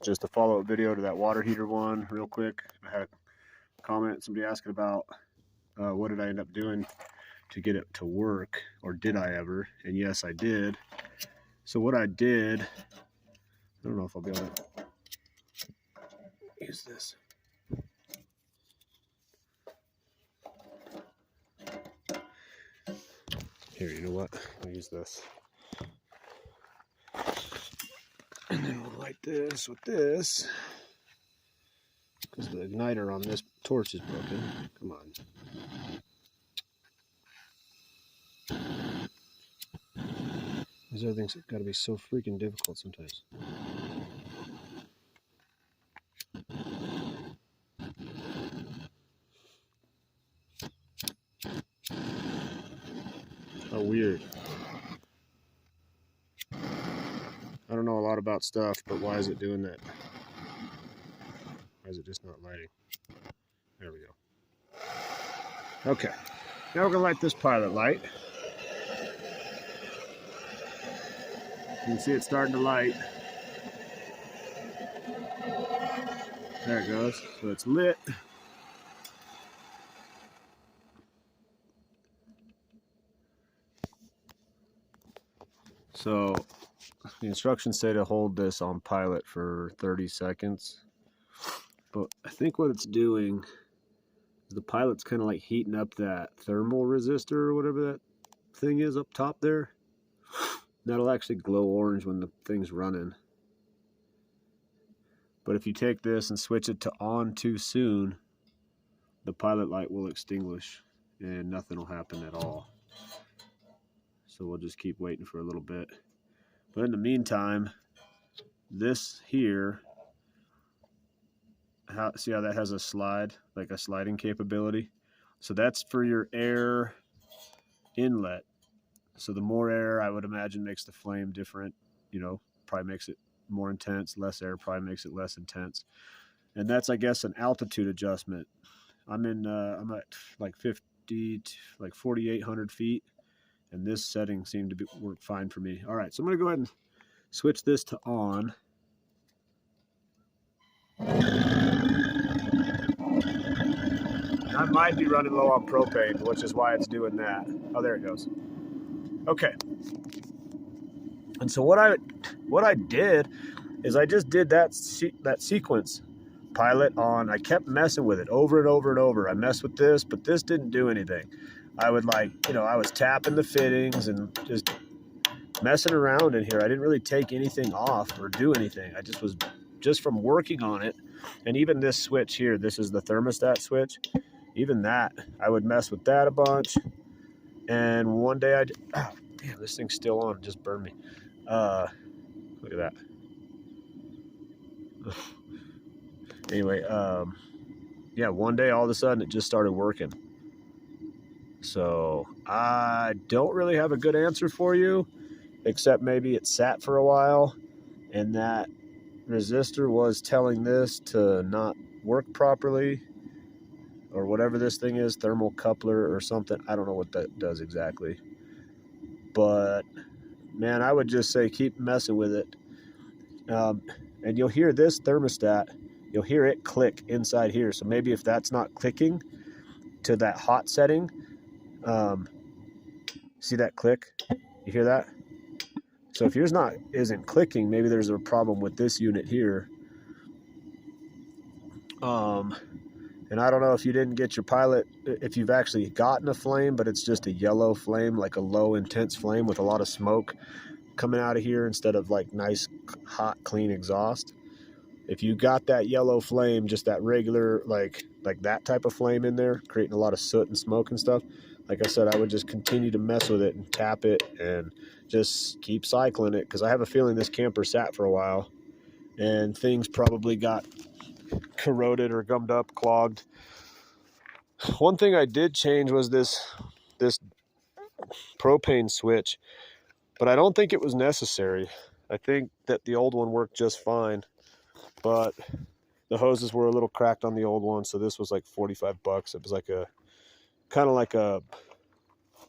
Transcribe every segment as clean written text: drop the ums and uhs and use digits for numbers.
just a follow-up video to that water heater one real quick. I had a comment, somebody asking about what did I end up doing to get it to work, or did I ever? And yes, I did. So what I did, I don't know if I'll be able to use this. Here, you know what? I'll use this. And then we'll light this with this. Because the igniter on this torch is broken. Come on. These other things have got to be so freaking difficult sometimes. How weird. I don't know a lot about stuff, but why is it doing that? Why is it just not lighting? There we go. Okay, now we're gonna light this pilot light. You can see it starting to light. There it goes. So it's lit. So the instructions say to hold this on pilot for 30 seconds. But I think what it's doing is the pilot's kind of like heating up that thermal resistor or whatever that thing is up top there. That'll actually glow orange when the thing's running. But if you take this and switch it to on too soon, the pilot light will extinguish and nothing will happen at all. So we'll just keep waiting for a little bit. But in the meantime, this here, see how that has a slide, like a sliding capability? So that's for your air inlet. So the more air, I would imagine, makes the flame different, you know, probably makes it more intense. Less air probably makes it less intense. And that's, I guess, an altitude adjustment. I'm at like 4,800 feet, and this setting seemed to work fine for me. All right, so I'm gonna go ahead and switch this to on. I might be running low on propane, which is why it's doing that. Oh, there it goes. Okay. And so what I did is I just did that sequence pilot on. I kept messing with it over and over and over. I messed with this, but this didn't do anything. I would I was tapping the fittings and just messing around in here. I didn't really take anything off or do anything. I just from working on it. And even this switch here, this is the thermostat switch. Even that, I would mess with that a bunch. And one day oh, damn, this thing's still on. It just burned me. Look at that. Anyway, yeah, one day all of a sudden it just started working. So I don't really have a good answer for you, except maybe it sat for a while and that resistor was telling this to not work properly, or whatever this thing is, thermal coupler or something. I don't know what that does exactly. But man, I would just say keep messing with it. And you'll hear this thermostat, you'll hear it click inside here. So maybe if that's not clicking to that hot setting, see that click? You hear that? So if yours isn't clicking, maybe there's a problem with this unit here. And I don't know if you didn't get your pilot, if you've actually gotten a flame, but it's just a yellow flame, like a low intense flame with a lot of smoke coming out of here instead of like nice, hot, clean exhaust. If you got that yellow flame, just that regular, like that type of flame in there, creating a lot of soot and smoke and stuff, like I said, I would just continue to mess with it and tap it and just keep cycling it, because I have a feeling this camper sat for a while and things probably got corroded or gummed up, clogged. One thing I did change was this propane switch, but I don't think it was necessary. I think that the old one worked just fine, but the hoses were a little cracked on the old one, so this was like $45. It was like a kind of like a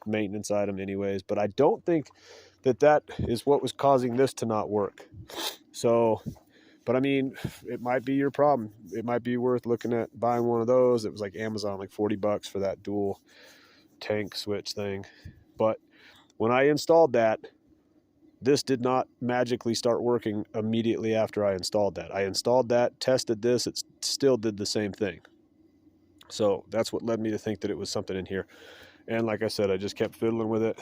maintenance item anyways, but I don't think that is what was causing this to not work. So But I mean, it might be your problem. It might be worth looking at buying one of those. It was like Amazon, like 40 bucks for that dual tank switch thing. But when I installed that, this did not magically start working immediately after I installed that. I installed that, tested this, it still did the same thing. So that's what led me to think that it was something in here. And like I said, I just kept fiddling with it,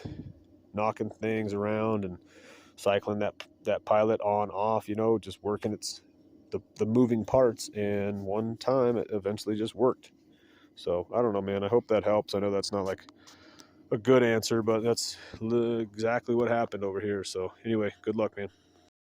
knocking things around and cycling that pilot on, off, you know, just working the moving parts. And one time it eventually just worked. So I don't know, man. I hope that helps. I know that's not like a good answer, but that's exactly what happened over here. So anyway, good luck, man.